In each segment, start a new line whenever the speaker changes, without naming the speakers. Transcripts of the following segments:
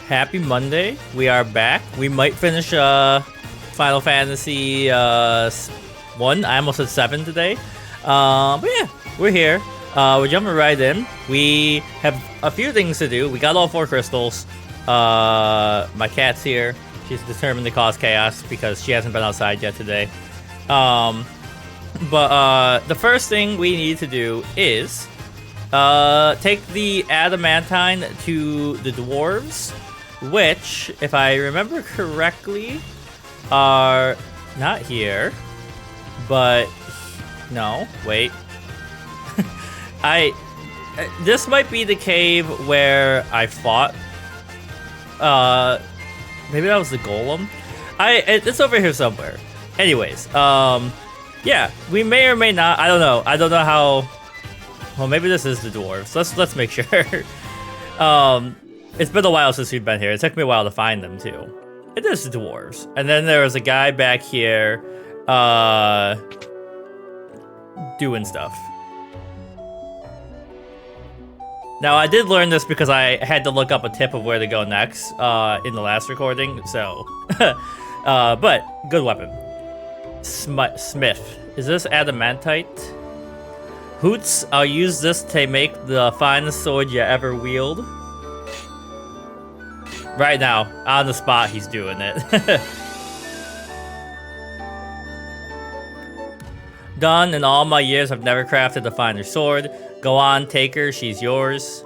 Happy Monday. We are back. We might finish Final Fantasy 1. I almost said 7 today. But yeah, we're here. We're jumping right in. We have a few things to do. We got all 4 crystals. My cat's here. She's determined to cause chaos because she hasn't been outside yet today. But the first thing we need to do is take the adamantine to the dwarves, which, if I remember correctly, are not here. But no, wait. This might be the cave where I fought. Maybe that was the golem. It's over here somewhere. Anyways, yeah, we may or may not. I don't know. I don't know how. Well, maybe this is the dwarves. Let's make sure. It's been a while since we've been here. It took me a while to find them too. It is the dwarves. And then there was a guy back here, doing stuff. Now, I did learn this because I had to look up a tip of where to go next in the last recording, so... but, good weapon. Smith. Is this adamantite? Hoots, I'll use this to make the finest sword you ever wield. Right now, on the spot, he's doing it. Done. In all my years, I've never crafted a finer sword. Go on, take her. She's yours.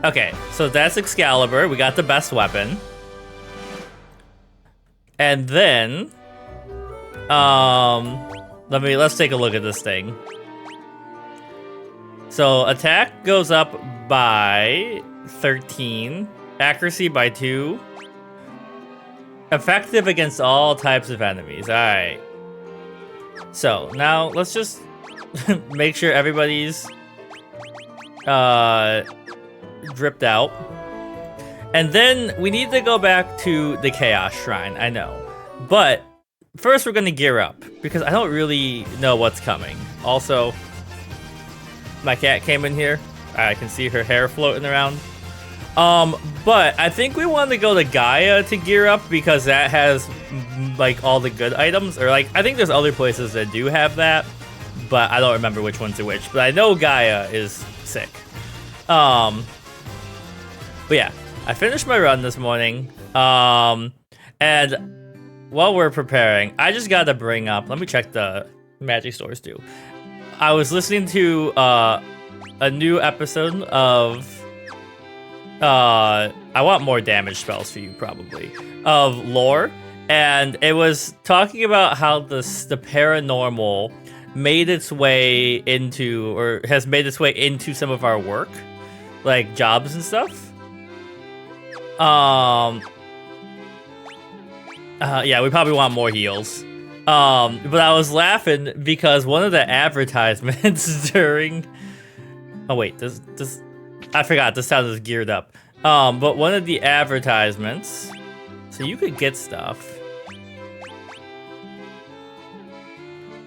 Okay, so that's Excalibur. We got the best weapon. And then, let's take a look at this thing. So attack goes up by 13, accuracy by 2. Effective against all types of enemies. All right. So now let's just make sure everybody's dripped out. And then we need to go back to the Chaos Shrine, I know. But first we're going to gear up because I don't really know what's coming. Also, my cat came in here. I can see her hair floating around. But I think we want to go to Gaia to gear up because that has like all the good items, or like I think there's other places that do have that, but I don't remember which ones are which. But I know Gaia is sick. But yeah, I finished my run this morning. And while we're preparing, I just gotta bring up. Let me check the magic stores too. I was listening to a new episode of. I want more damage spells for you, probably, of lore, and it was talking about how the paranormal made its way into, or has made its way into some of our work, like jobs and stuff. Yeah, we probably want more heals. But I was laughing because one of the advertisements during, oh wait, this. I forgot, this sound is geared up. But one of the advertisements, so you could get stuff.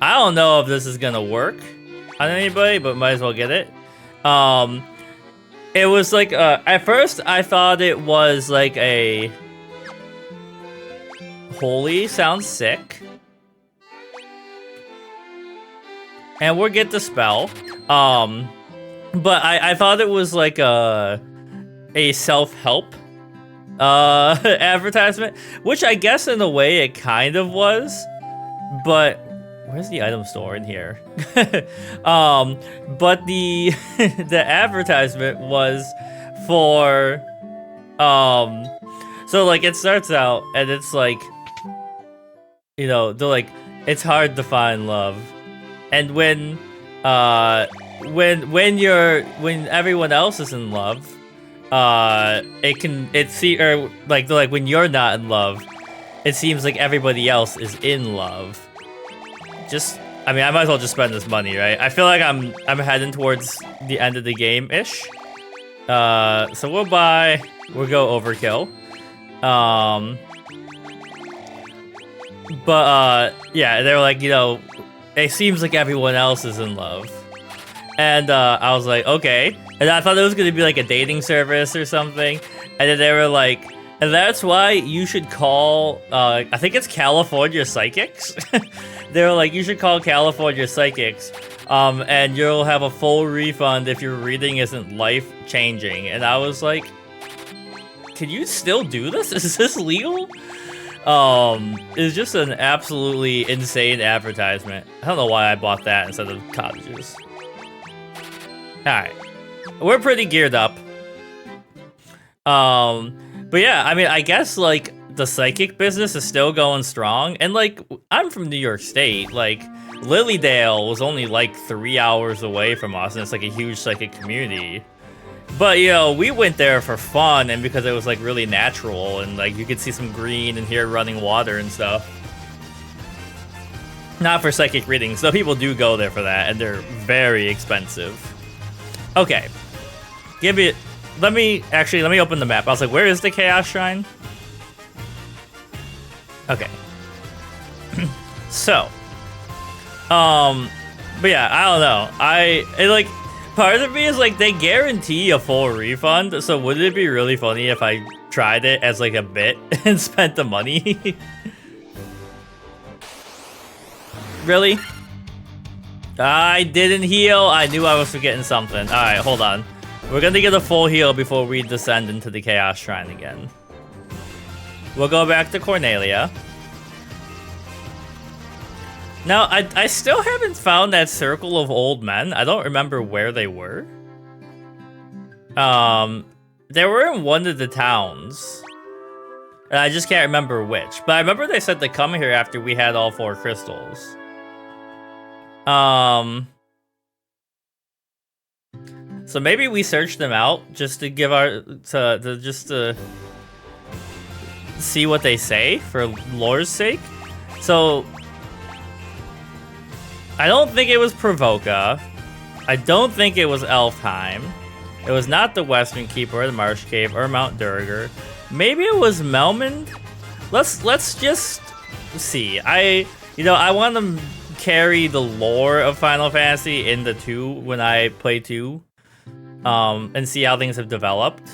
I don't know if this is gonna work on anybody, but might as well get it. It was like, at first I thought it was like a holy, sounds sick. And we'll get the spell. But I thought it was like a self-help advertisement, which I guess in a way it kind of was, but where's the item store in here? But the the advertisement was for so like it starts out and it's like, you know, they're like, it's hard to find love, and when everyone else is in love, when you're not in love, it seems like everybody else is in love. I mean, I might as well just spend this money, right? I feel like I'm heading towards the end of the game-ish. So we'll go overkill. But yeah, they're like, you know, it seems like everyone else is in love. And I was like, okay. And I thought it was gonna be like a dating service or something. And then they were like, and that's why you should call, I think it's California Psychics. They were like, you should call California Psychics, and you'll have a full refund if your reading isn't life-changing. And I was like, can you still do this? Is this legal? It's just an absolutely insane advertisement. I don't know why I bought that instead of cottages. Alright. We're pretty geared up. But yeah, I mean, I guess, like, the psychic business is still going strong. And, like, I'm from New York State. Like, Lilydale was only, like, 3 hours away from us, and it's, like, a huge psychic community. But, you know, we went there for fun and because it was, like, really natural. And, like, you could see some green and hear running water and stuff. Not for psychic readings, though people do go there for that, and they're very expensive. Okay. Let me open the map. I was like, where is the Chaos Shrine? Okay. So. But yeah, I don't know. Part of me is like, they guarantee a full refund, so wouldn't it be really funny if I tried it as like a bit and spent the money? Really? I didn't heal. I knew I was forgetting something. Alright, hold on. We're gonna get a full heal before we descend into the Chaos Shrine again. We'll go back to Cornelia. Now, I still haven't found that circle of old men. I don't remember where they were. They were in one of the towns. And I just can't remember which. But I remember they said to come here after we had all 4 crystals. So maybe we search them out just to give just to see what they say for lore's sake. So I don't think it was Provoca. I don't think it was Elfheim. It was not the Western Keep or the Marsh Cave or Mount Durgar. Maybe it was Melmond. Let's just see. I want to carry the lore of Final Fantasy into 2 when I play 2. And see how things have developed.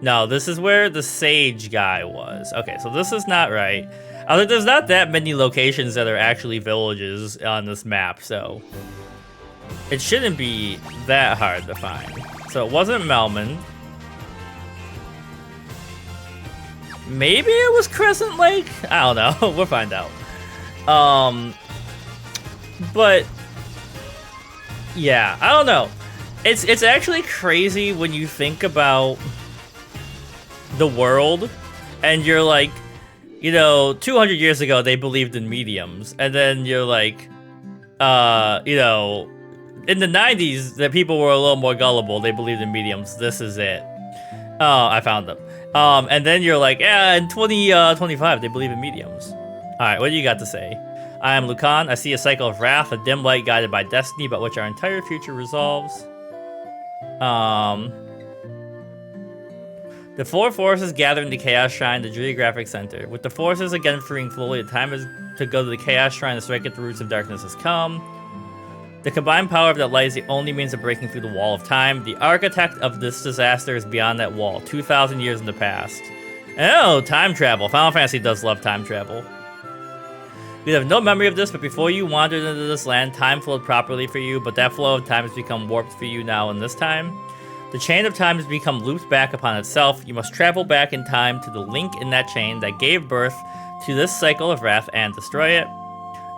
No, this is where the sage guy was. Okay, so this is not right. There's not that many locations that are actually villages on this map, so it shouldn't be that hard to find. So it wasn't Melmond. Maybe it was Crescent Lake? I don't know. We'll find out. But yeah, I don't know. It's actually crazy when you think about the world and you're like, 200 years ago they believed in mediums, and then you're like, in the 90s the people were a little more gullible. They believed in mediums. This is it. Oh, I found them. And then you're like, yeah, in 2025 they believe in mediums. All right, what do you got to say? I am Lucan. I see a cycle of wrath, a dim light guided by destiny, but which our entire future resolves. The 4 forces gather in the Chaos Shrine, the geographic center. With the forces again freeing fully, the time is to go to the Chaos Shrine to strike at the roots of darkness has come. The combined power of that light is the only means of breaking through the wall of time. The architect of this disaster is beyond that wall, 2,000 years in the past. Oh, time travel. Final Fantasy does love time travel. You have no memory of this, but before you wandered into this land, time flowed properly for you, but that flow of time has become warped for you now in this time. The chain of time has become looped back upon itself. You must travel back in time to the link in that chain that gave birth to this cycle of wrath and destroy it.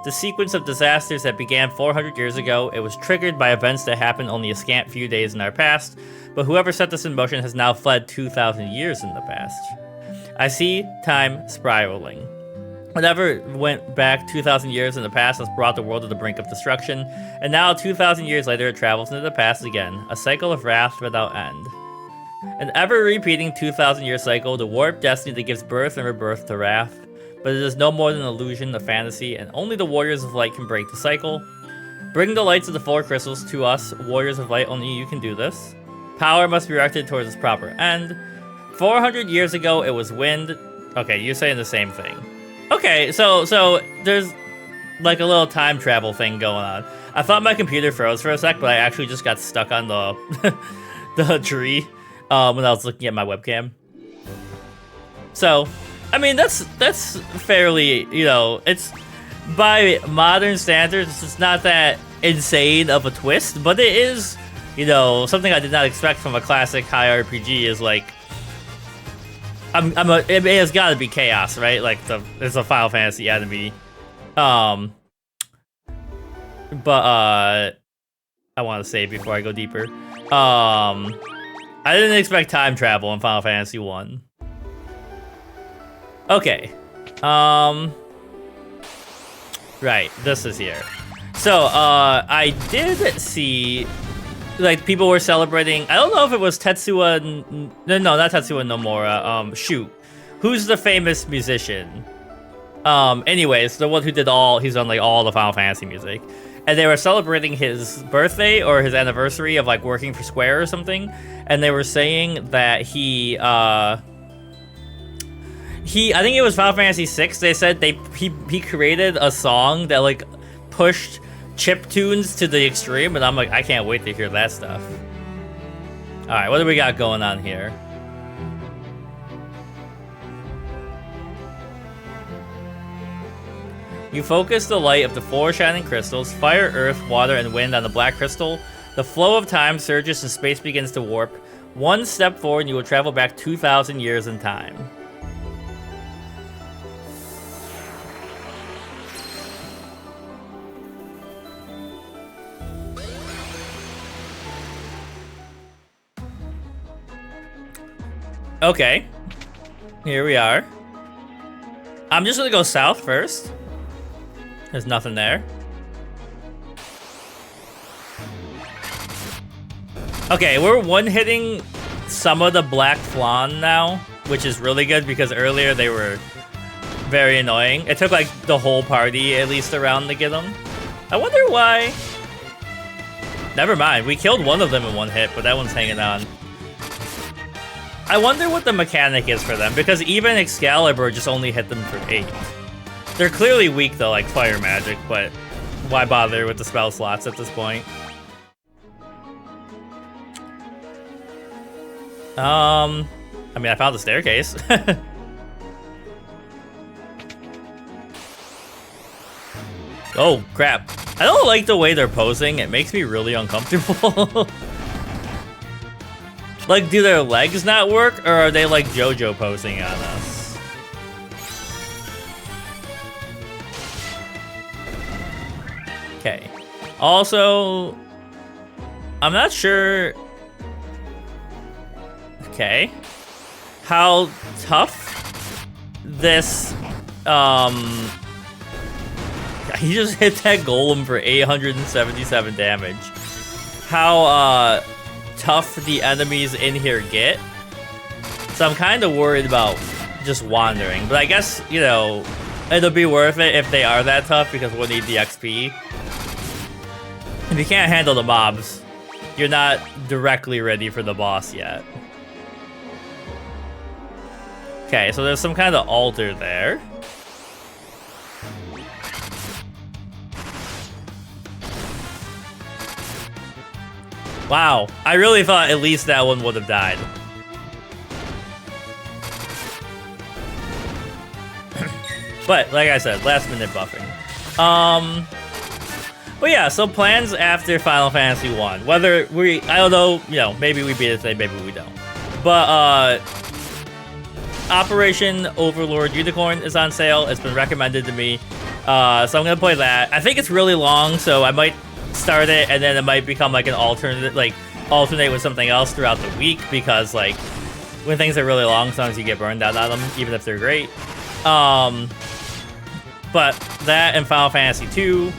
The sequence of disasters that began 400 years ago, it was triggered by events that happened only a scant few days in our past, but whoever set this in motion has now fled 2,000 years in the past. I see time spiraling. Whatever went back 2,000 years in the past has brought the world to the brink of destruction, and now 2,000 years later it travels into the past again, a cycle of wrath without end. An ever-repeating 2,000-year cycle, the warped destiny that gives birth and rebirth to wrath, but it is no more than an illusion, a fantasy, and only the Warriors of Light can break the cycle. Bring the lights of the 4 crystals to us, Warriors of Light, only you can do this. Power must be directed towards its proper end. 400 years ago it was wind. Okay, you're saying the same thing. Okay, so there's like a little time travel thing going on. I thought my computer froze for a sec, but I actually just got stuck on the the tree when I was looking at my webcam. So, I mean, that's fairly, you know, it's by modern standards, it's not that insane of a twist, but it is, you know, something I did not expect from a classic high RPG. Is like, it has got to be chaos, right? Like it's a Final Fantasy enemy. But I want to save before I go deeper. I didn't expect time travel in Final Fantasy 1. Okay. Right, this is here. So, I did see, like, people were celebrating, I don't know if it was Tetsuya, no, not Tetsuya Nomura, shoot. Who's the famous musician? Anyways, the one who did he's done, like, all the Final Fantasy music. And they were celebrating his birthday or his anniversary of, like, working for Square or something. And they were saying that I think it was Final Fantasy VI. They said he created a song that like pushed chip tunes to the extreme, and I'm like, I can't wait to hear that stuff. All right, what do we got going on here? You focus the light of the 4 shining crystals, fire, earth, water, and wind on the black crystal. The flow of time surges and space begins to warp. One step forward and you will travel back 2,000 years in time. Okay, here we are. I'm just gonna go south first. There's nothing there. Okay, we're one-hitting some of the Black Flan now, which is really good because earlier they were very annoying. It took like the whole party at least a round to get them. I wonder why. Never mind, we killed one of them in one hit, but that one's hanging on. I wonder what the mechanic is for them, because even Excalibur just only hit them for 8. They're clearly weak though, like fire magic, but why bother with the spell slots at this point? I mean, I found the staircase. Oh, crap. I don't like the way they're posing. It makes me really uncomfortable. Like, do their legs not work, or are they like JoJo posing on us? Okay. Also, I'm not sure... Okay. How tough this... He just hit that golem for 877 damage. How, tough the enemies in here get. So I'm kind of worried about just wandering. But I guess, you know, it'll be worth it if they are that tough because we'll need the XP. If you can't handle the mobs, you're not directly ready for the boss yet. Okay, so there's some kind of altar there. Wow, I really thought at least that one would have died. But, like I said, last minute buffing. But yeah, so plans after Final Fantasy 1. Whether I don't know, you know, maybe we beat it today, maybe we don't. But, Operation Overlord Unicorn is on sale. It's been recommended to me. So I'm gonna play that. I think it's really long, so I might start it and then it might become like an alternate with something else throughout the week, because like when things are really long sometimes you get burned out on them even if they're great. But that and Final Fantasy 2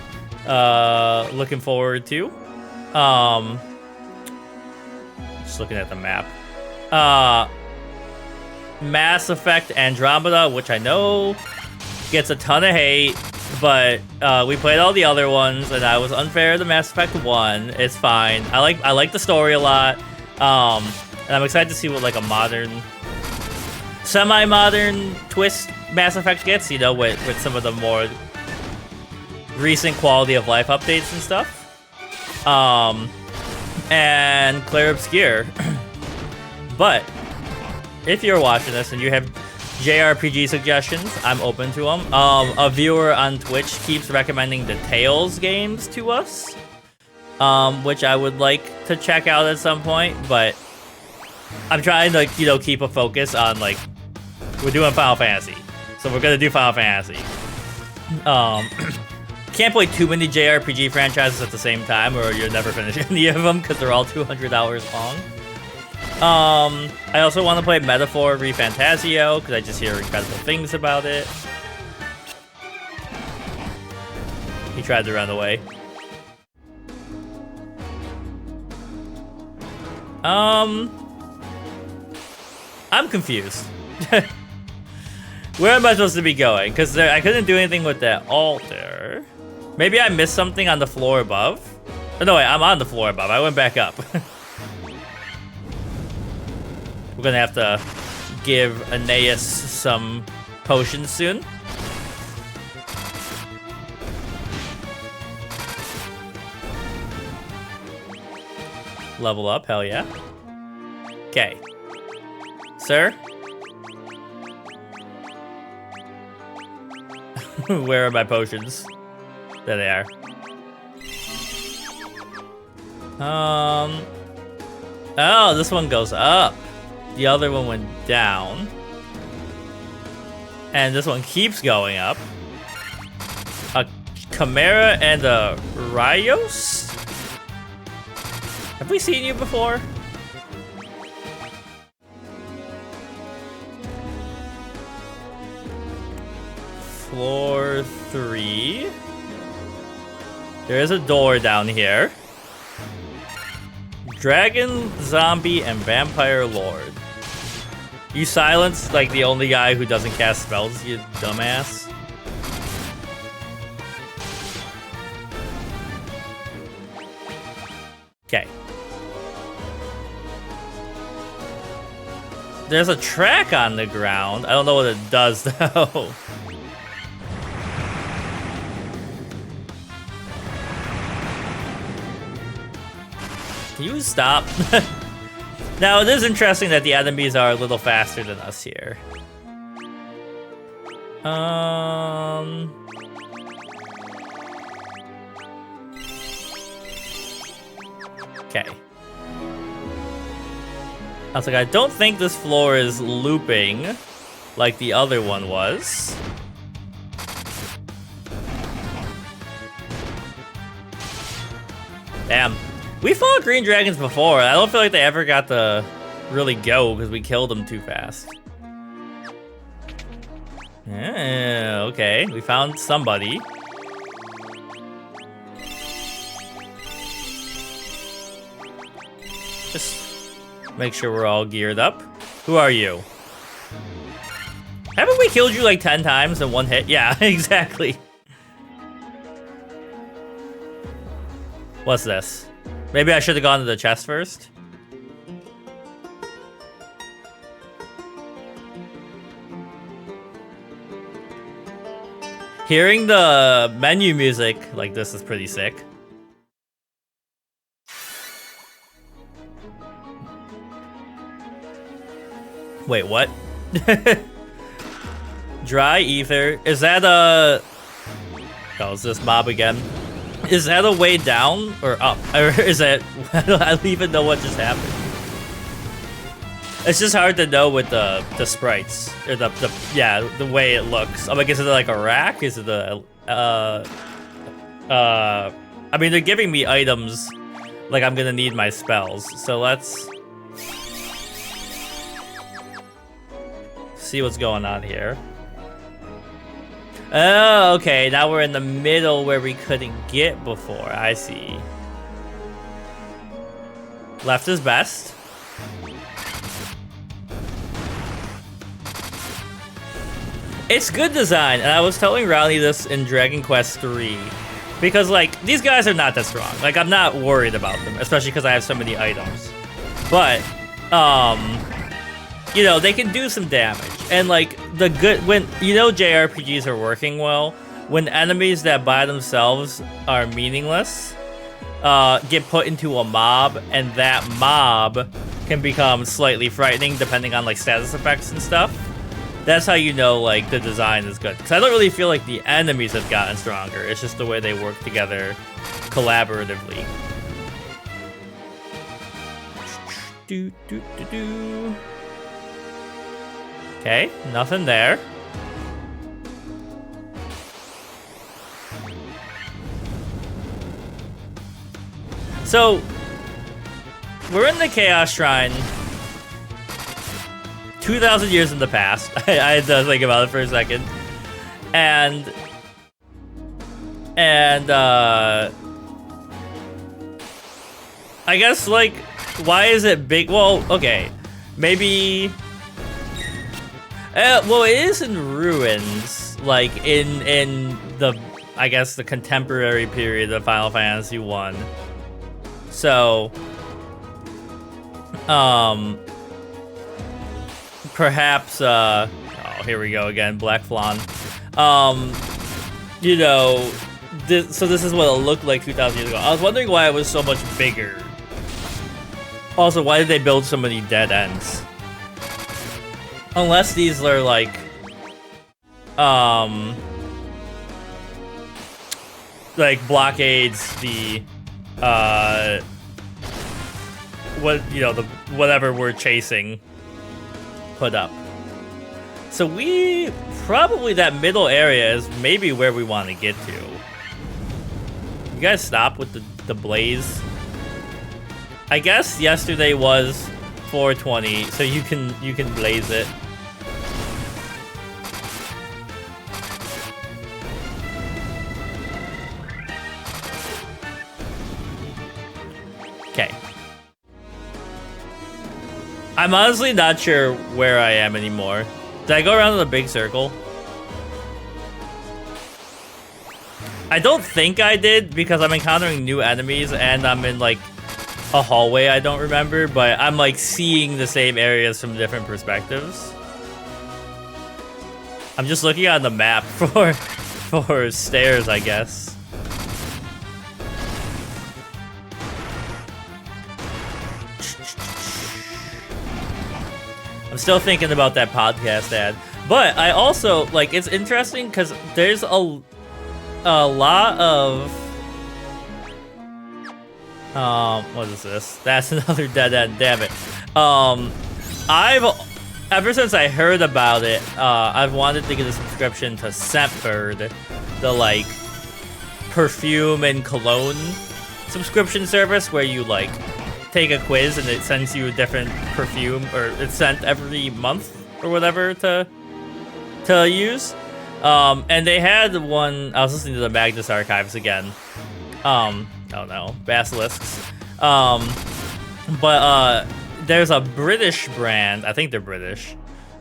looking forward to. Just looking at the map. Mass Effect Andromeda, which I know gets a ton of hate, but we played all the other ones, and I was unfair to Mass Effect 1. It's fine. I like the story a lot, and I'm excited to see what like a modern, semi-modern twist Mass Effect gets. You know, with some of the more recent quality of life updates and stuff. And Claire Obscure. But if you're watching this and you have JRPG suggestions, I'm open to them. A viewer on Twitch keeps recommending the Tales games to us, which I would like to check out at some point, but I'm trying to, you know, keep a focus on, like, we're doing Final Fantasy, so we're gonna do Final Fantasy. Can't play too many JRPG franchises at the same time, or you'll never finish any of them because they're all 200 hours long. I also want to play Metaphor ReFantasio because I just hear incredible things about it. He tried to run away. I'm confused. Where am I supposed to be going? Because I couldn't do anything with that altar. Maybe I missed something on the floor above? Oh, no, wait, I'm on the floor above. I went back up. We're gonna have to give Aeneas some potions soon. Level up, hell yeah. Okay. Sir? Where are my potions? There they are. Oh, this one goes up. The other one went down. And this one keeps going up. A Chimera and a Rios? Have we seen you before? Floor 3. There is a door down here. Dragon, zombie, and vampire lord. You silenced like the only guy who doesn't cast spells, you dumbass. Okay. There's a track on the ground. I don't know what it does though. Can you stop? Now, it is interesting that the enemies are a little faster than us here. Okay. I was like, I don't think this floor is looping like the other one was. Damn. We fought green dragons before. I don't feel like they ever got to really go because we killed them too fast. Yeah, okay. We found somebody. Just make sure we're all geared up. Who are you? Haven't we killed you like 10 times in one hit? Yeah, exactly. What's this? Maybe I should have gone to the chest first. Hearing the menu music like this is pretty sick. Wait, what? Dry ether. Is that a... Oh, is this mob again? Is that a way down or up? Or is that... I don't even know what just happened. It's just hard to know with the sprites. Or the way it looks. I'm like, is it like a rack? Is it a... I mean, they're giving me items like I'm gonna need my spells. So let's... see what's going on here. Oh, okay. Now we're in the middle where we couldn't get before. I see. Left is best. It's good design, and I was telling Riley this in Dragon Quest III. Because, like, these guys are not that strong. Like, I'm not worried about them, especially because I have so many items. But, you know, they can do some damage. And, like, the good... when, you know, JRPGs are working well when enemies that by themselves are meaningless get put into a mob, and that mob can become slightly frightening depending on like status effects and stuff. That's how you know like the design is good. Because I don't really feel like the enemies have gotten stronger. It's just the way they work together collaboratively. Okay, nothing there. So, we're in the Chaos Shrine 2,000 years in the past. I had to think about it for a second. And I guess, like, why is it big? Well, okay. Maybe... well, it is in ruins, like, in the, I guess, the contemporary period of Final Fantasy 1. So, perhaps, oh, here we go again, Black Flan. You know, so this is what it looked like 2,000 years ago. I was wondering why it was so much bigger. Also, why did they build so many dead ends? Unless these are like, blockades the, whatever we're chasing put up. So probably that middle area is maybe where we want to get to. You guys stop with the blaze. I guess yesterday was 420, so you can blaze it. Okay. I'm honestly not sure where I am anymore. Did I go around in a big circle? I don't think I did, because I'm encountering new enemies and I'm in like a hallway I don't remember, but I'm like seeing the same areas from different perspectives. I'm just looking on the map for stairs, I guess. I'm still thinking about that podcast ad. But I also, like, it's interesting because there's a lot of... what is this? That's another dead end, damn it. Ever since I heard about it, I've wanted to get a subscription to Scentbird, the, like, perfume and cologne subscription service where you, like, take a quiz and it sends you a different perfume, or it's sent every month or whatever to use. And they had one, I was listening to the Magnus Archives again. Oh no, basilisks. But there's a British brand, I think they're British.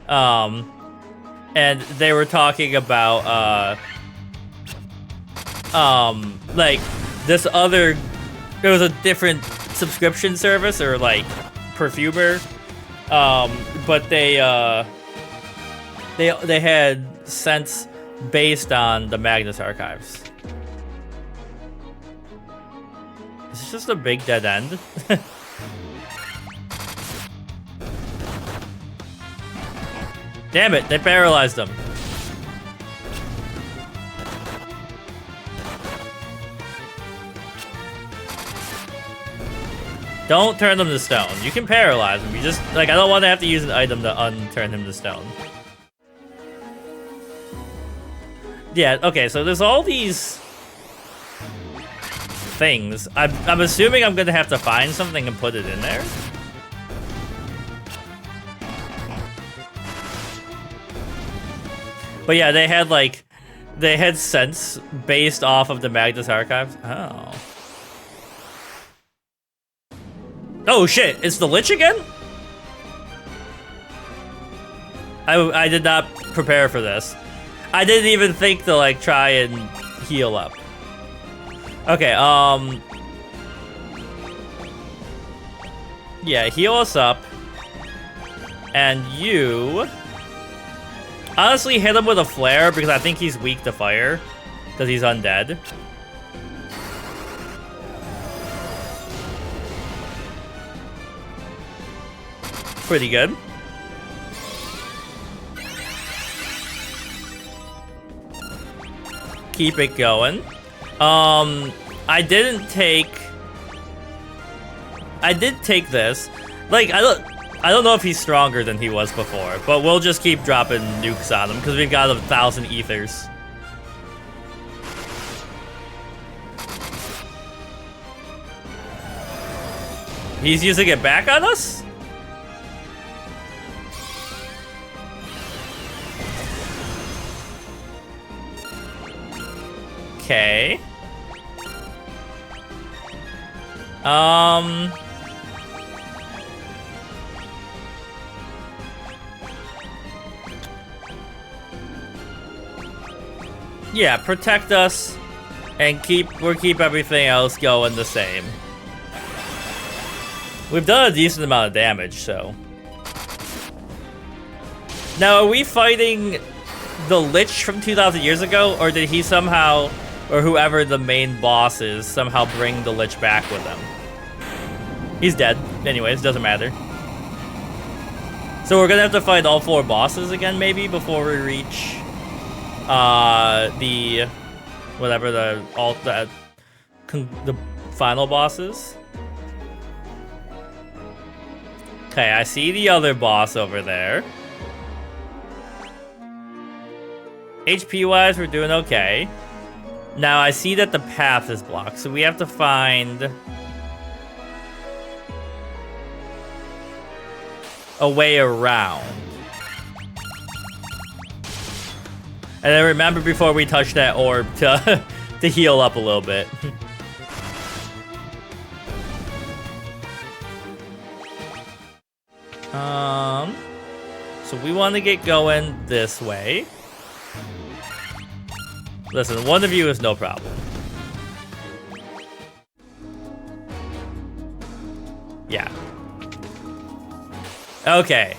And they were talking about like this other, there was a different subscription service or like perfumer, but they had scents based on the Magnus Archives. Is this just a big dead end? Damn it, they paralyzed them. Don't turn them to stone. You can paralyze them. You just, like, I don't want to have to use an item to unturn him to stone. Yeah, okay, so there's all these things. I'm assuming I'm gonna have to find something and put it in there. But yeah, they had scents based off of the Magnus Archives. Oh. Oh shit, it's the Lich again? I did not prepare for this. I didn't even think to like try and heal up. Okay, yeah, heal us up. And you honestly hit him with a flare because I think he's weak to fire. because he's undead. Pretty good. Keep it going. I did take this. Like, I don't know if he's stronger than he was before, but we'll just keep dropping nukes on him because we've got 1,000 ethers. He's using it back on us? Okay. Yeah, protect us and keep everything else going the same. We've done a decent amount of damage, so. Now, are we fighting the Lich from 2,000 years ago, or did he somehow, or whoever the main boss is, somehow bring the Lich back with him? He's dead. Anyways, doesn't matter. So we're gonna have to fight all 4 bosses again, maybe, before we reach the final bosses. Okay, I see the other boss over there. HP wise, we're doing okay. Now I see that the path is blocked, so we have to find a way around. And then remember before we touch that orb to to heal up a little bit. So we want to get going this way. Listen, one of you is no problem. Yeah. Okay.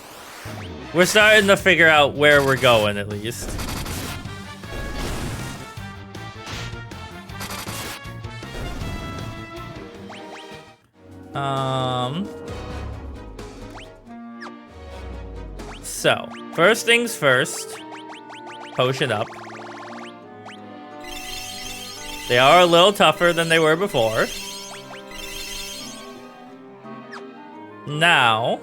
We're starting to figure out where we're going, at least. So, first things first. Potion up. They are a little tougher than they were before. Now,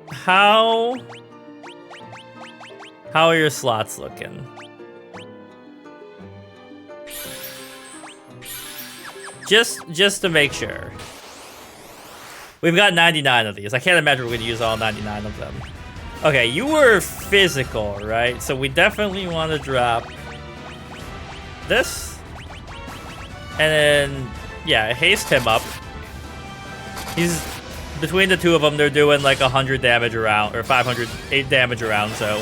how are your slots looking? Just to make sure. We've got 99 of these. I can't imagine we're gonna use all 99 of them. Okay, you were physical, right? So we definitely want to drop this. And then, yeah, haste him up. He's, between the two of them, they're doing like 100 damage around, or 508 damage around, so.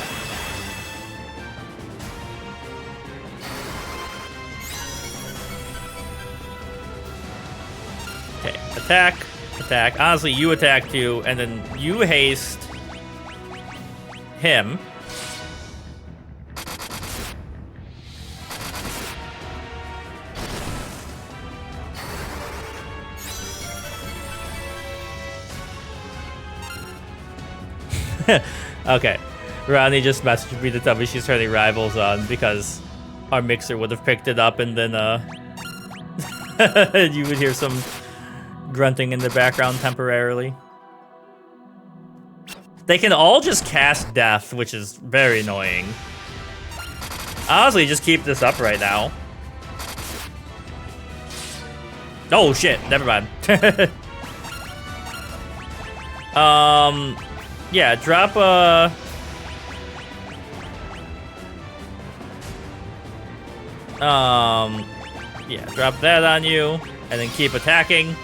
Okay, attack, attack. Honestly, you attack too, and then you haste him. Okay, Ronnie just messaged me to tell me she's turning rivals on because our mixer would have picked it up, and then you would hear some grunting in the background temporarily. They can all just cast death, which is very annoying. Honestly, just keep this up right now. Oh shit, never mind. Yeah, drop a... yeah, drop that on you, and then keep attacking.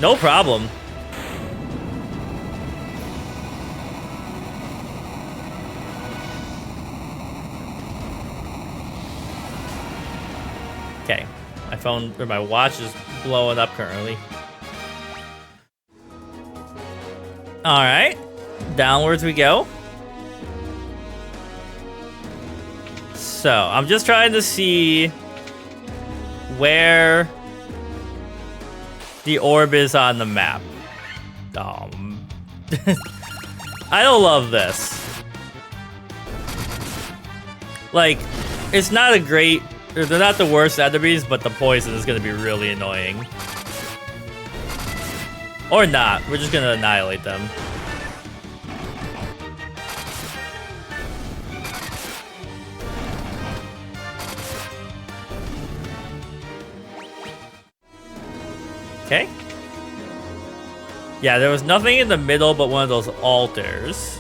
No problem. Okay, my phone, or my watch is blowing up currently. Alright, downwards we go. So, I'm just trying to see where the orb is on the map. I don't love this. Like, it's not a great... They're not the worst enemies, but the poison is going to be really annoying. Or not. We're just going to annihilate them. Okay. Yeah, there was nothing in the middle but one of those altars.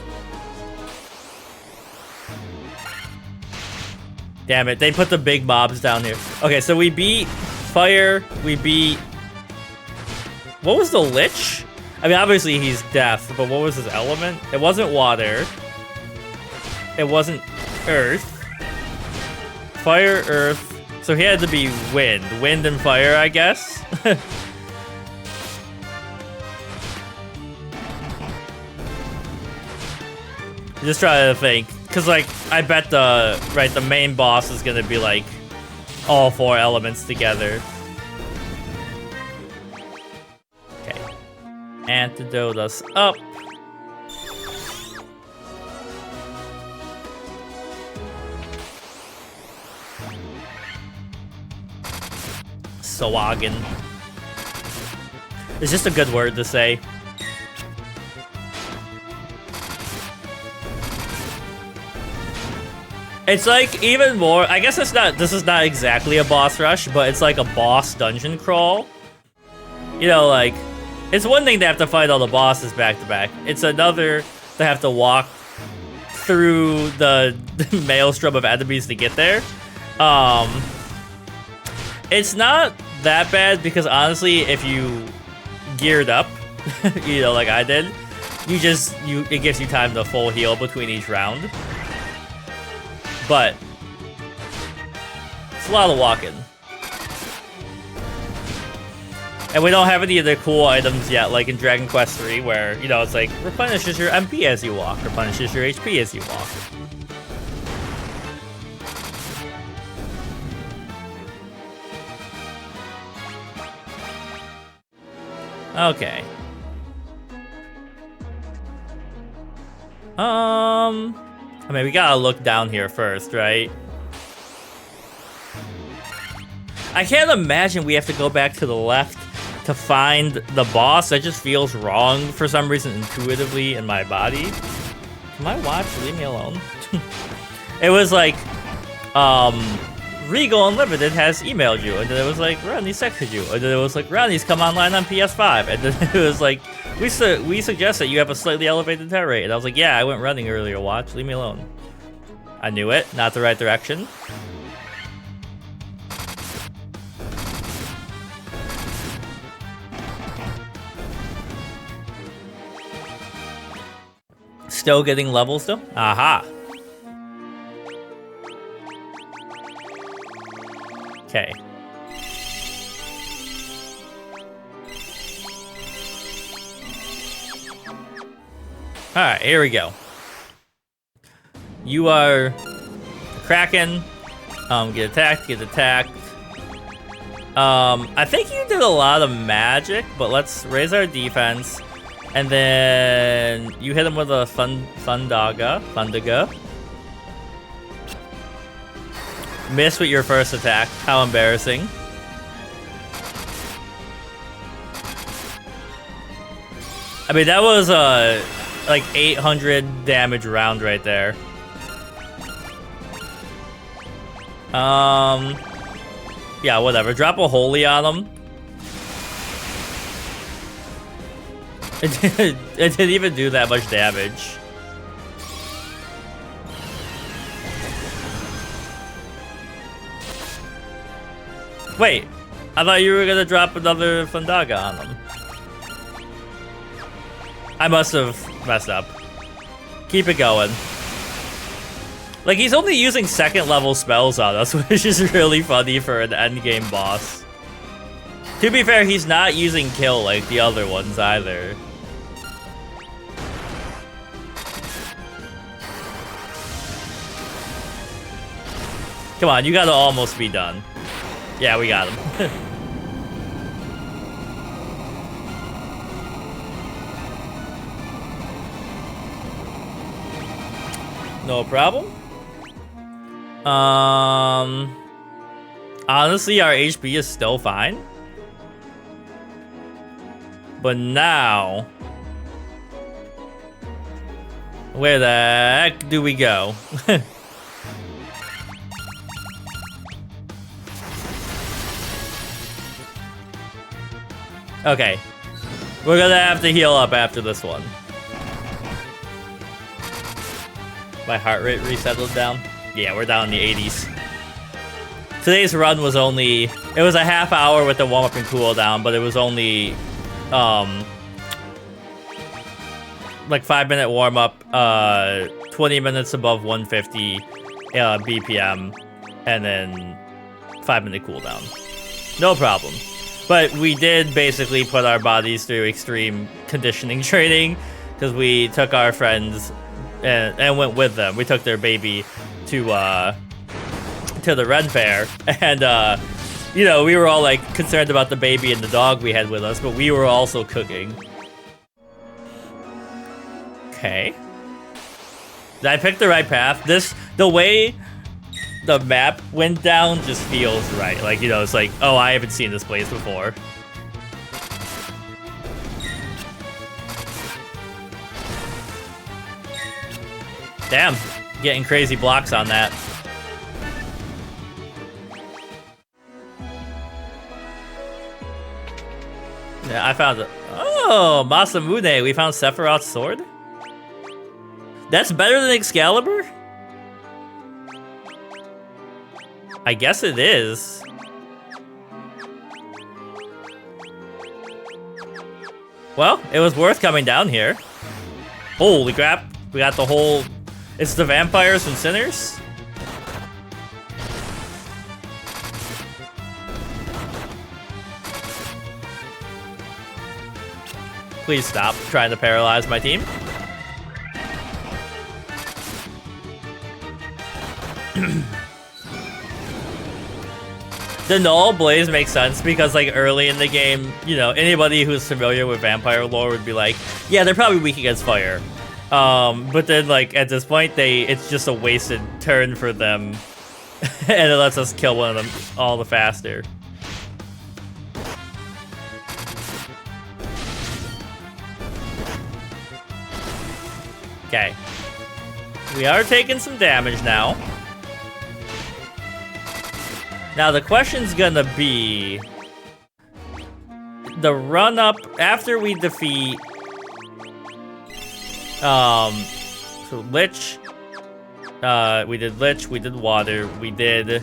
Damn it, they put the big mobs down here. Okay, so we beat fire, we beat... What was the Lich? I mean, obviously he's death, but what was his element? It wasn't water. It wasn't earth. Fire, earth. So he had to be wind. Wind and fire, I guess. Just trying to think. Because, like, I bet the main boss is going to be, like, all 4 elements together. Okay. Antidote us up. Swaggin. It's just a good word to say. It's like even more, I guess this is not exactly a boss rush, but it's like a boss dungeon crawl. You know, like, it's one thing to have to fight all the bosses back to back. It's another to have to walk through the maelstrom of enemies to get there. It's not that bad because honestly, if you geared up, you know, like I did, it gives you time to full heal between each round. But it's a lot of walking. And we don't have any of the cool items yet, like in Dragon Quest III, where, you know, it's like, replenishes your MP as you walk, replenishes your HP as you walk. Okay. I mean, we gotta look down here first, right? I can't imagine we have to go back to the left to find the boss. That just feels wrong for some reason intuitively in my body. Can my watch leave me alone? It was like, Regal Unlimited has emailed you, and then it was like, Ronnie's texted you, and then it was like, Ronnie's come online on PS5, and then it was like, we suggest that you have a slightly elevated heart rate, and I was like, yeah, I went running earlier, watch, leave me alone. I knew it, not the right direction. Still getting levels though? Aha. Okay. Alright, here we go. You are Kraken. Get attacked, get attacked. I think you did a lot of magic, but let's raise our defense. And then you hit him with a Fundaga. Miss with your first attack. How embarrassing. I mean, that was like 800 damage round right there. Yeah, whatever. Drop a holy on him. It didn't even do that much damage. Wait, I thought you were gonna drop another Fundaga on him. I must have messed up. Keep it going. Like, he's only using second level spells on us, which is really funny for an endgame boss. To be fair, he's not using kill like the other ones either. Come on, you gotta almost be done. Yeah, we got him. No problem. Honestly, our HP is still fine. But now, where the heck do we go? Okay, we're gonna have to heal up after this one. My heart rate resettled down. Yeah, we're down in the 80s. Today's run was only, it was a half hour with the warm up and cool down, but it was only like 5-minute warm up, 20 minutes above 150 BPM, and then 5-minute cooldown. No problem. But we did basically put our bodies through extreme conditioning training because we took our friends and went with them. We took their baby to the Ren Fair, and you know, we were all like concerned about the baby and the dog we had with us, but we were also cooking. Okay. Did I pick the right path? The way the map went down just feels right. Like, you know, it's like, oh, I haven't seen this place before. Damn, getting crazy blocks on that. Yeah, I found it. Oh, Masamune, we found Sephiroth's sword? That's better than Excalibur? I guess it is. Well, it was worth coming down here. Holy crap, we got the whole... It's the vampires and sinners? Please stop trying to paralyze my team. The Null Blaze makes sense because, like, early in the game, you know, anybody who's familiar with vampire lore would be like, yeah, they're probably weak against fire. But then, like, at this point, it's just a wasted turn for them, and it lets us kill one of them all the faster. Okay. We are taking some damage now. Now the question's gonna be the run up after we defeat so Lich. We did Lich, we did Water, we did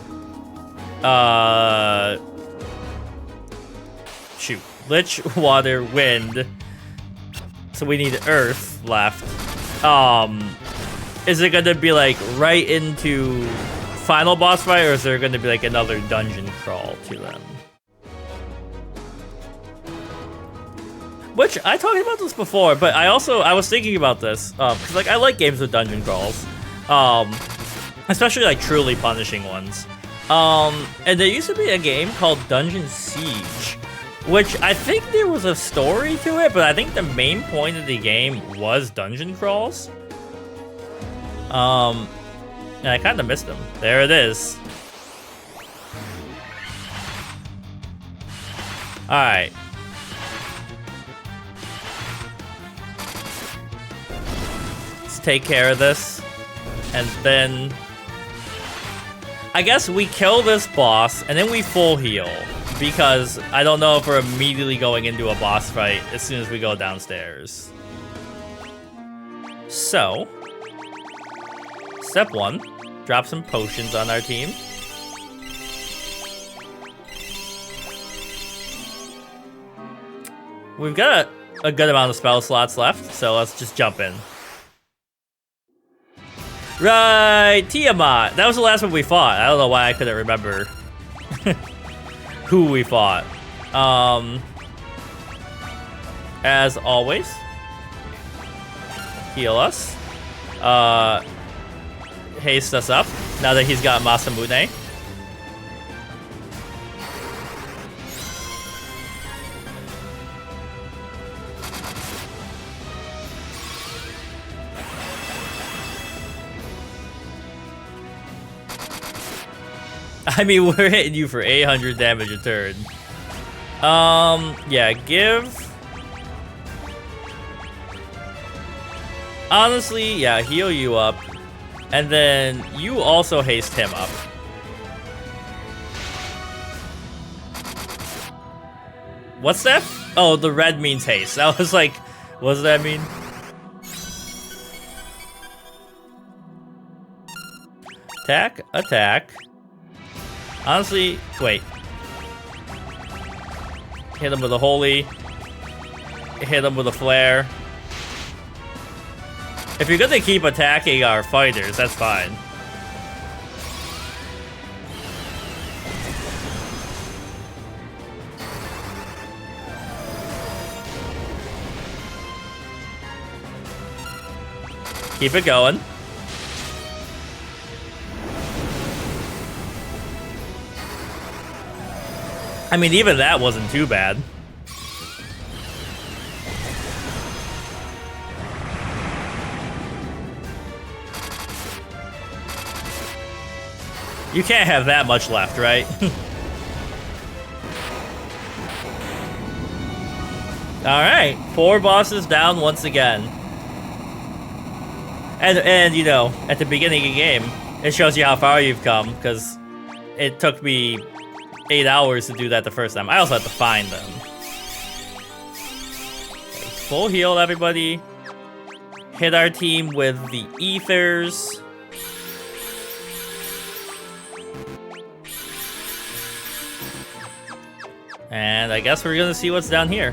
shoot. Lich, Water, Wind. So we need Earth left. Is it gonna be like right into final boss fight, or is there going to be like another dungeon crawl to them? Which, I talked about this before, but I was thinking about this, because like I like games with dungeon crawls, especially like truly punishing ones. And there used to be a game called Dungeon Siege, which I think there was a story to it, but I think the main point of the game was dungeon crawls. And I kind of missed him. There it is. Alright. Let's take care of this. And then... I guess we kill this boss, and then we full heal. Because I don't know if we're immediately going into a boss fight as soon as we go downstairs. So... Step 1. Drop some potions on our team. We've got a good amount of spell slots left, so let's just jump in. Right, Tiamat. That was the last one we fought. I don't know why I couldn't remember who we fought. As always, heal us. Haste us up now that he's got Masamune. I mean, we're hitting you for 800 damage a turn. Yeah, give... Honestly, yeah, heal you up. And then you also haste him up. What's that? Oh, the red means haste. I was like, what does that mean? Attack, attack. Honestly, wait. Hit him with a holy. Hit him with a flare. If you're gonna keep attacking our fighters, that's fine. Keep it going. I mean, even that wasn't too bad. You can't have that much left, right? Alright, 4 bosses down once again. And you know, at the beginning of the game, it shows you how far you've come, because it took me 8 hours to do that the first time. I also had to find them. Okay, full heal, everybody. Hit our team with the ethers. And I guess we're gonna see what's down here.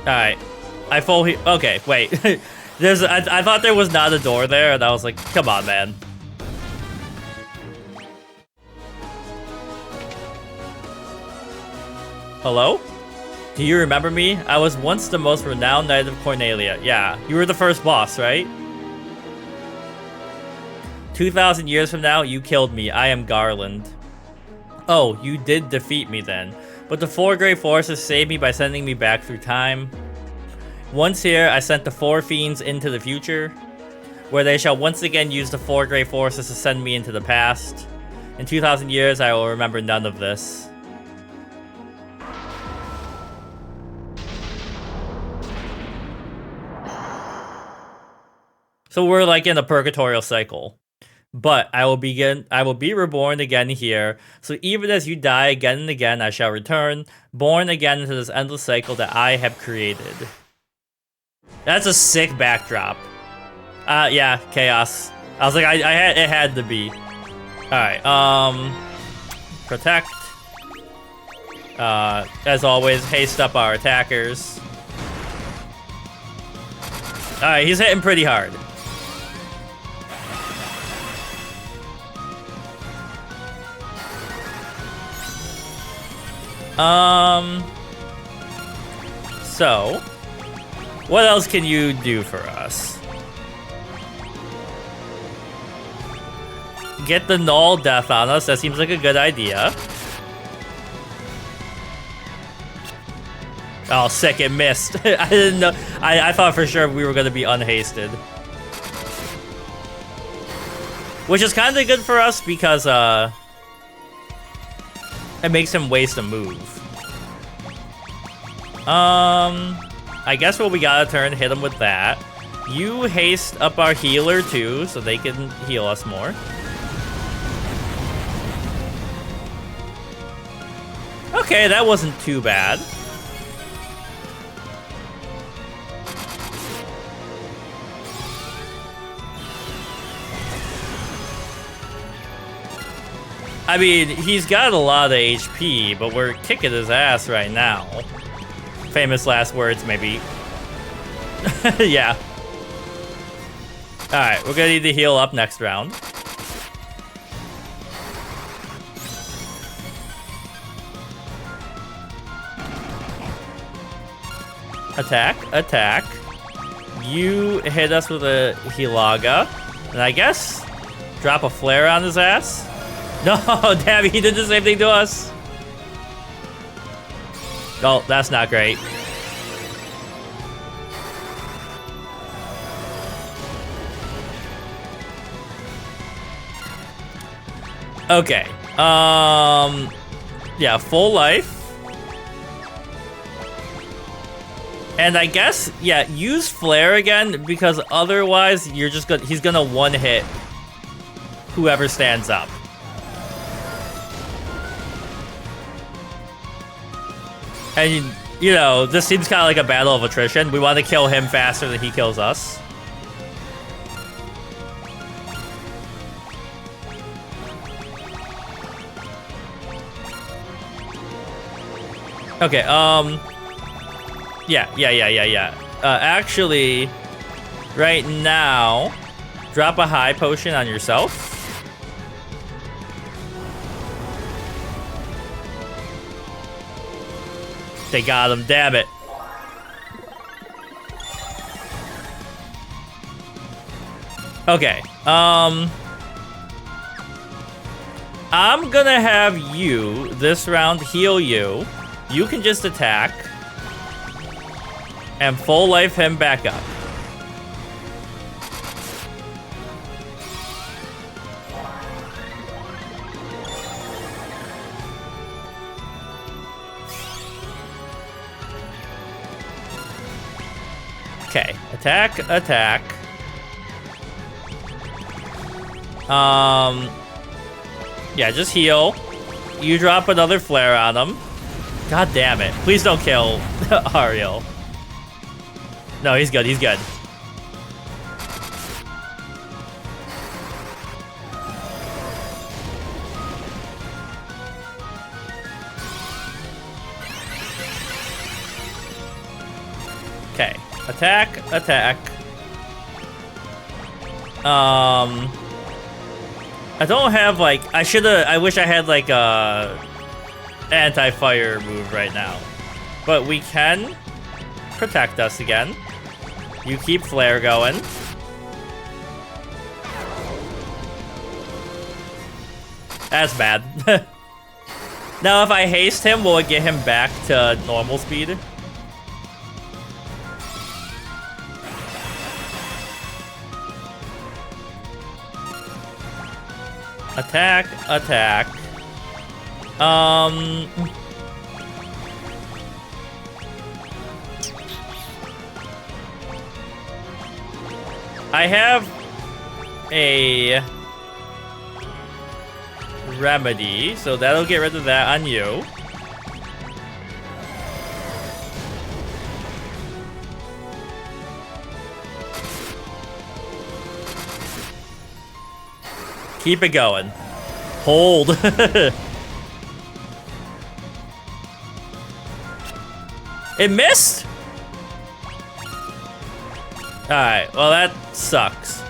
Alright. I full heal. Okay, wait. I thought there was not a door there, and I was like, come on, man. Hello? Do you remember me? I was once the most renowned knight of Cornelia. Yeah, you were the first boss, right? 2,000 years from now, you killed me. I am Garland. Oh, you did defeat me then. But the 4 great forces saved me by sending me back through time. Once here, I sent the 4 fiends into the future, where they shall once again use the 4 great forces to send me into the past. In 2,000 years, I will remember none of this. So we're like in a purgatorial cycle. But I will be reborn again here. So even as you die again and again, I shall return, born again into this endless cycle that I have created. That's a sick backdrop. Yeah, chaos. I was like, it had to be. Alright, protect. As always, haste up our attackers. Alright, he's hitting pretty hard. So, what else can you do for us? Get the null death on us. That seems like a good idea. Oh, sick, it missed. I didn't know. I thought for sure we were going to be unhasted. Which is kind of good for us because, it makes him waste a move. I guess what we gotta turn, hit him with that. You haste up our healer too, so they can heal us more. Okay, that wasn't too bad. I mean, he's got a lot of HP, but we're kicking his ass right now. Famous last words, maybe. Yeah. Alright, we're gonna need to heal up next round. Attack, attack. You hit us with a Hilaga. And I guess drop a flare on his ass. No, damn, he did the same thing to us. Oh, that's not great. Okay. Yeah, full life. And I guess, yeah, use flare again, because otherwise you're just gonna, he's gonna one hit whoever stands up. And you know, this seems kind of like a battle of attrition. We want to kill him faster than he kills us. Okay, yeah. Actually, right now, drop a high potion on yourself. They got him, damn it. Okay, I'm gonna have you, this round, heal you. You can just attack. And full life him back up. Okay, attack. Yeah, just heal. You drop another flare on him. God damn it. Please don't kill Ariel. No, he's good, Okay, attack. I don't have like, I wish I had like a anti-fire move right now. But we can protect us again. You keep flare going. That's bad. Now if I haste him, will it get him back to normal speed? Attack. I have a remedy, so that'll get rid of that on you. Keep it going. Hold. It missed? Alright, well that sucks.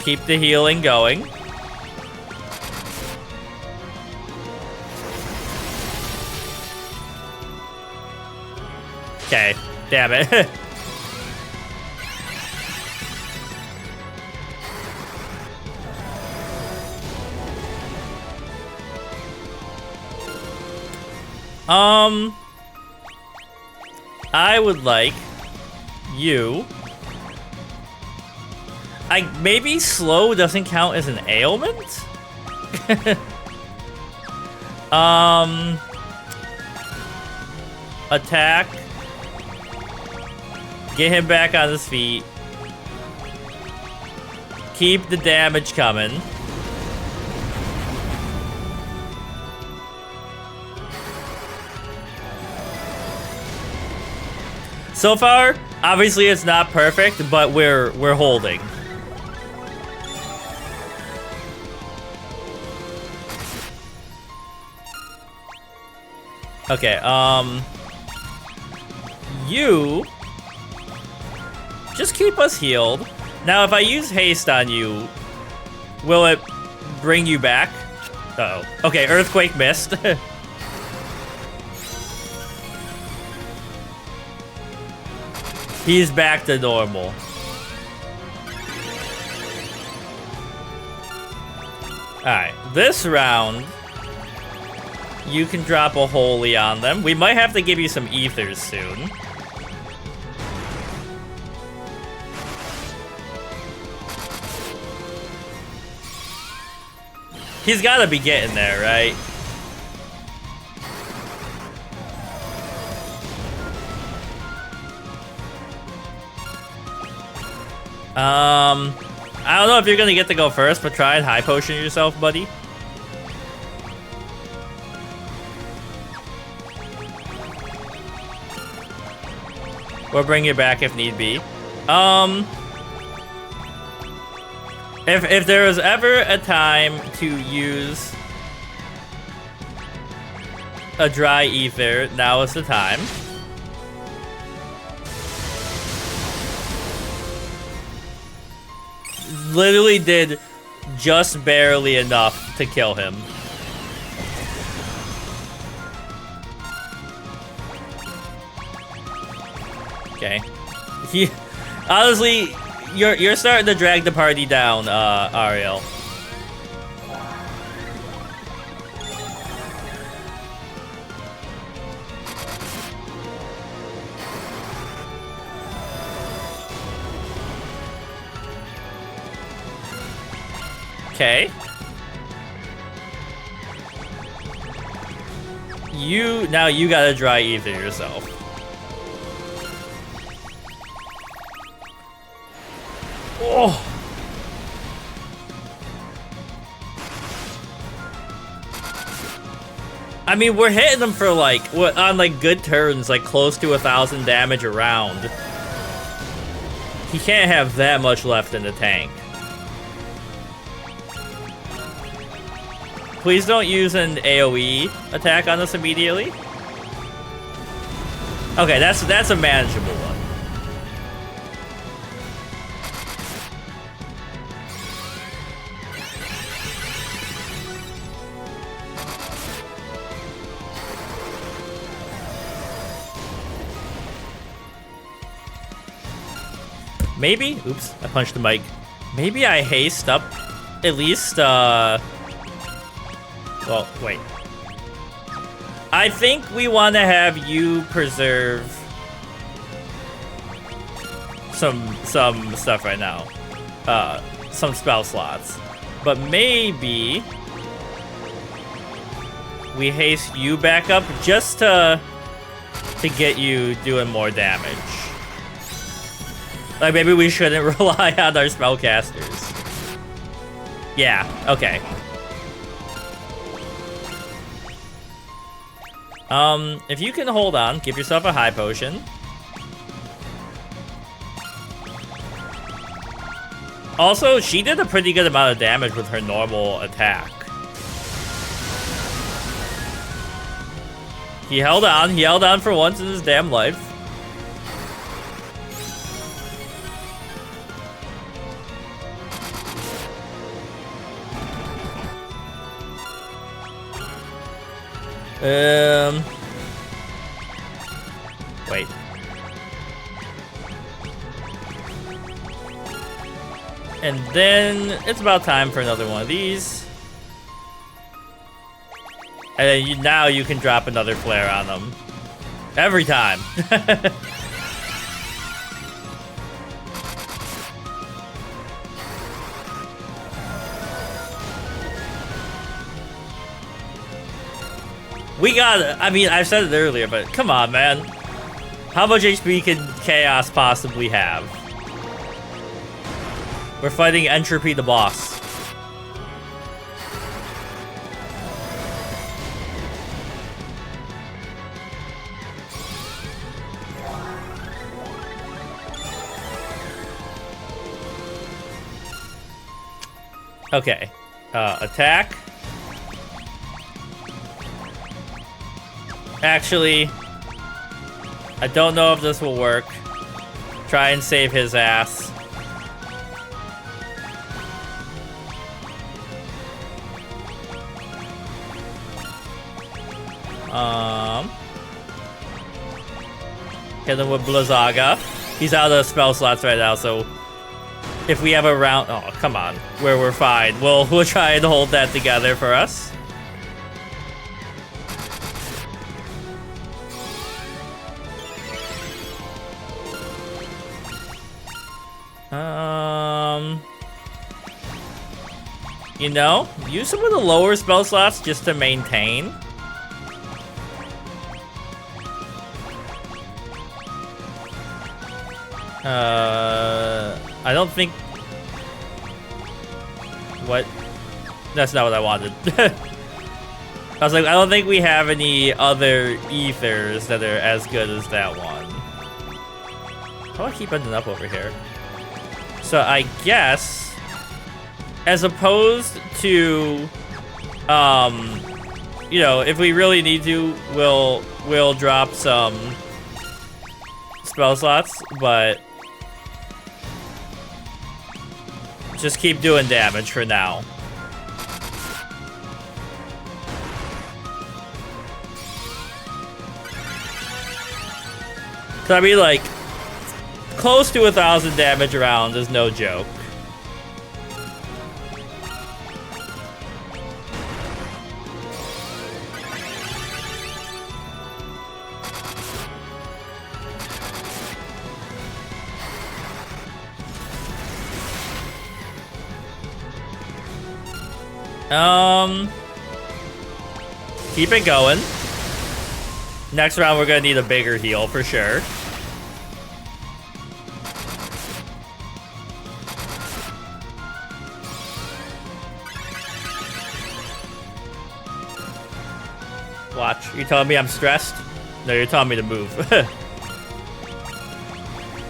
Keep the healing going. Okay, damn it. I would like you. Maybe slow doesn't count as an ailment? Attack. Get him back on his feet. Keep the damage coming. So far, obviously it's not perfect, but we're holding. Okay, you just keep us healed. Now, if I use haste on you, will it bring you back? Uh-oh. Okay, earthquake missed. He's back to normal. Alright, this round, you can drop a holy on them. We might have to give you some ethers soon. He's gotta be getting there, right? I don't know if you're gonna get to go first, but try and high potion yourself, buddy. We'll bring you back if need be. If there was ever a time to use a dry ether, now is the time. Literally did just barely enough to kill him. Okay. Honestly, you're starting to drag the party down, Ariel. Okay. Now you gotta dry ether yourself. Oh. I mean, we're hitting them for like, on like good turns, like close to 1,000 damage a round. He can't have that much left in the tank. Please don't use an AoE attack on us immediately. Okay, that's a manageable one. Maybe, oops, I punched the mic. Maybe I haste up at least, well, wait. I think we want to have you preserve some stuff right now. Some spell slots. But maybe we haste you back up just to get you doing more damage. Like, maybe we shouldn't rely on our spellcasters. Yeah, okay. If you can hold on, give yourself a high potion. Also, she did a pretty good amount of damage with her normal attack. He held on for once in his damn life. Wait. And then it's about time for another one of these. And then now you can drop another flare on them. Every time. We got, I mean, I've said it earlier, but come on, man. How much HP can Chaos possibly have? We're fighting Entropy the boss. Okay. Attack. Actually, I don't know if this will work. Try and save his ass. Hit him with Blizzaga. He's out of spell slots right now, so if we have a round, oh come on, where we're fine. We'll try and hold that together for us. You know, use some of the lower spell slots just to maintain. I don't think... What? That's not what I wanted. I was like, I don't think we have any other ethers that are as good as that one. How do I keep ending up over here? So I guess, as opposed to, you know, if we really need to, we'll drop some spell slots, but just keep doing damage for now. So I mean, like, close to 1,000 damage around is no joke. Keep it going. Next round, we're gonna need a bigger heal for sure. Watch. You telling me I'm stressed? No, you're telling me to move.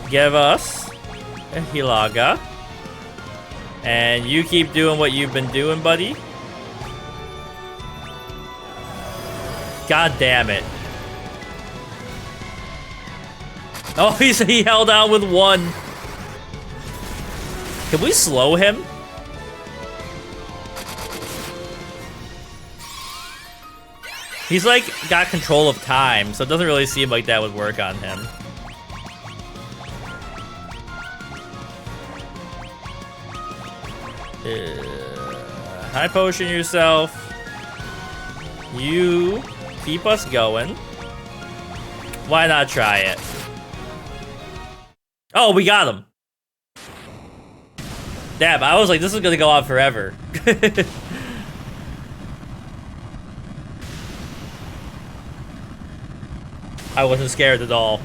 Give us a Hilaga. And you keep doing what you've been doing, buddy. God damn it. Oh, he held out with one. Can we slow him? He's like got control of time, so it doesn't really seem like that would work on him. High potion yourself. You keep us going. Why not try it? Oh, we got him. Damn, I was like, this is gonna go on forever. I wasn't scared at all.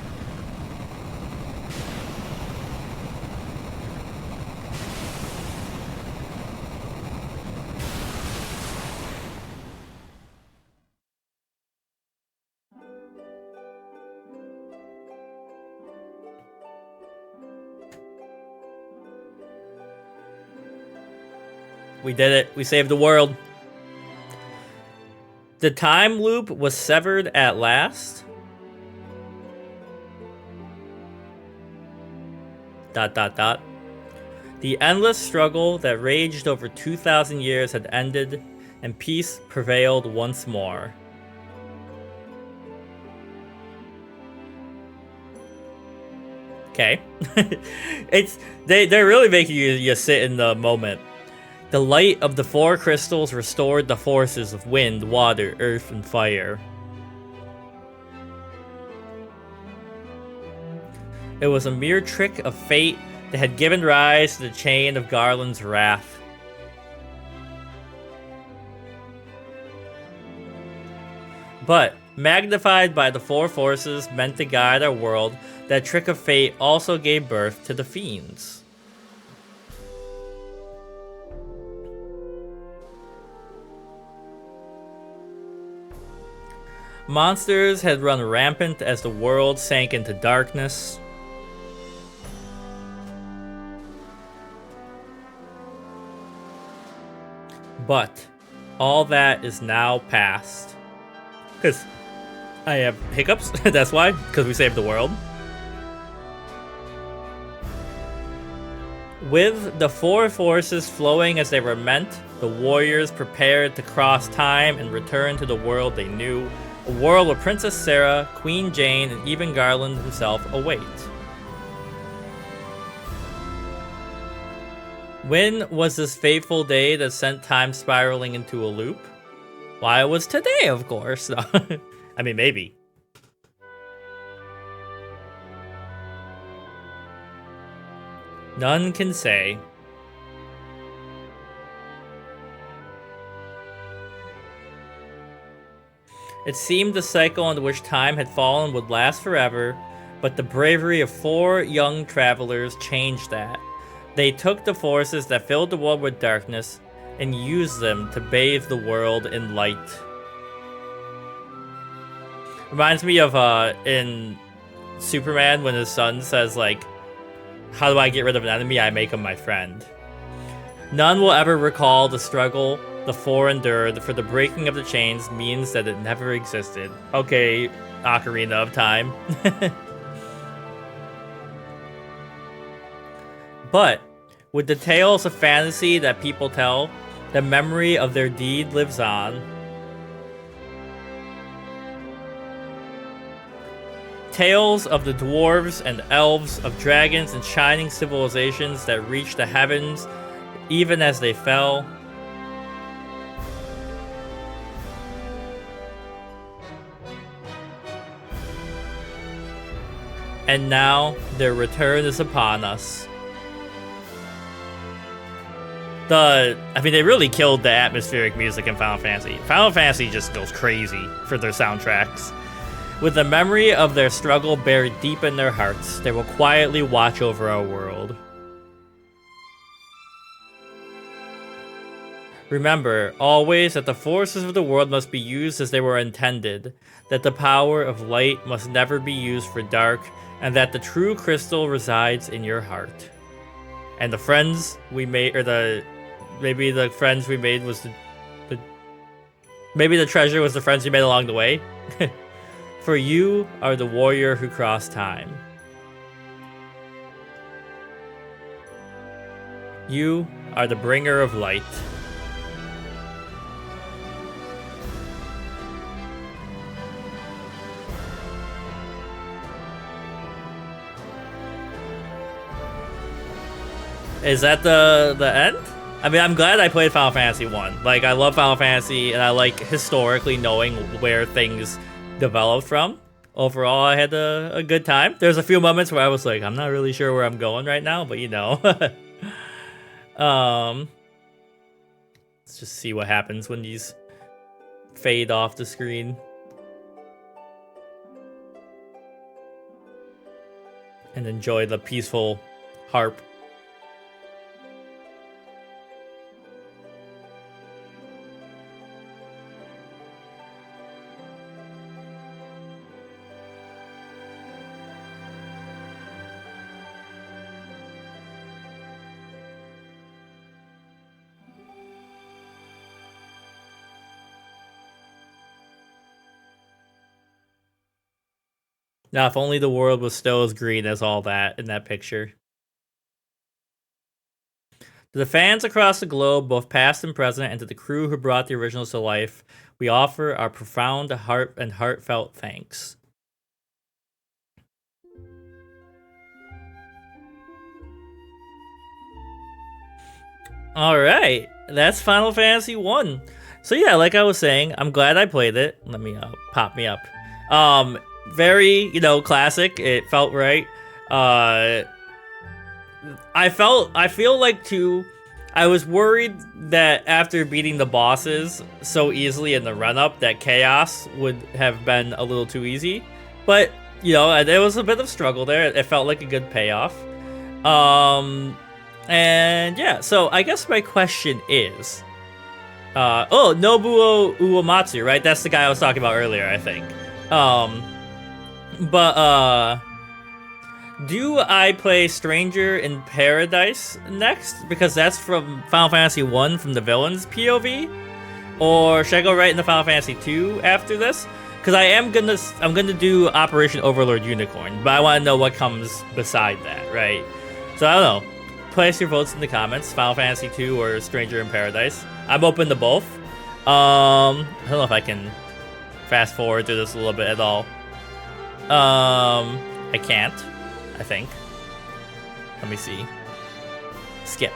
We did it. We saved the world. The time loop was severed at last. ... The endless struggle that raged over 2,000 years had ended, and peace prevailed once more. Okay. They're really making you sit in the moment. The light of the four crystals restored the forces of wind, water, earth, and fire. It was a mere trick of fate that had given rise to the chain of Garland's wrath. But, magnified by the four forces meant to guide our world, that trick of fate also gave birth to the fiends. Monsters had run rampant as the world sank into darkness. But all that is now past. Because I have hiccups, that's why, because we saved the world. With the four forces flowing as they were meant, the warriors prepared to cross time and return to the world they knew. A world where Princess Sarah, Queen Jane, and even Garland himself await. When was this fateful day that sent time spiraling into a loop? Why, it was today, of course. I mean, maybe. None can say. It seemed the cycle into which time had fallen would last forever, but the bravery of 4 young travelers changed that. They took the forces that filled the world with darkness and used them to bathe the world in light. Reminds me of in Superman when his son says, like, how do I get rid of an enemy? I make him my friend. None will ever recall the struggle the 4 endured, for the breaking of the chains means that it never existed. Okay, Ocarina of Time. But with the tales of fantasy that people tell, the memory of their deed lives on. Tales of the dwarves and elves, of dragons and shining civilizations that reached the heavens even as they fell. And now their return is upon us. I mean, they really killed the atmospheric music in Final Fantasy. Final Fantasy just goes crazy for their soundtracks. With the memory of their struggle buried deep in their hearts, they will quietly watch over our world. Remember, always, that the forces of the world must be used as they were intended, that the power of light must never be used for dark, and that the true crystal resides in your heart. And the friends we made, or maybe the friends we made was maybe the treasure was the friends we made along the way. For you are the warrior who crossed time. You are the bringer of light. Is that the end? I mean, I'm glad I played Final Fantasy 1. Like, I love Final Fantasy, and I like historically knowing where things developed from. Overall, I had a good time. There's a few moments where I was like, I'm not really sure where I'm going right now, but you know. Let's just see what happens when these fade off the screen. And enjoy the peaceful harp. Now, if only the world was still as green as all that in that picture. To the fans across the globe, both past and present, and to the crew who brought the originals to life, we offer our profound heartfelt thanks. Alright, that's Final Fantasy 1. So yeah, like I was saying, I'm glad I played it. Let me pop me up. Very, classic. It felt right. I feel like too, I was worried that after beating the bosses so easily in the run-up that Chaos would have been a little too easy. But, there was a bit of struggle there. It felt like a good payoff. And yeah, so I guess my question is, Nobuo Uematsu, right? That's the guy I was talking about earlier, I think. Do I play Stranger in Paradise next? Because that's from Final Fantasy 1 from the villain's POV? Or should I go right into Final Fantasy 2 after this? Because I'm gonna do Operation Overlord Unicorn, but I want to know what comes beside that, right? So I don't know. Place your votes in the comments, Final Fantasy 2 or Stranger in Paradise. I'm open to both. I don't know if I can fast forward through this a little bit at all. I can't, I think. Let me see. Skip.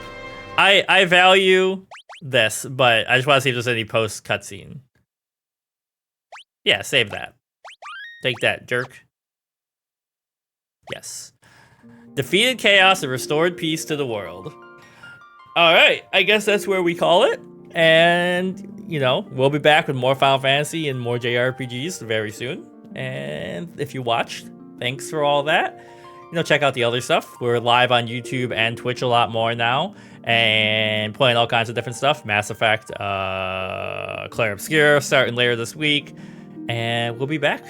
I value this, but I just want to see if there's any post cutscene. Yeah, save that. Take that, jerk. Yes. Defeated chaos and restored peace to the world. Alright, I guess that's where we call it. And, you know, we'll be back with more Final Fantasy and more JRPGs very soon. And if you watched, thanks for all that. You know, check out the other stuff. We're live on YouTube and Twitch a lot more now, and playing all kinds of different stuff. Mass Effect, Clair Obscur starting later this week, and we'll be back.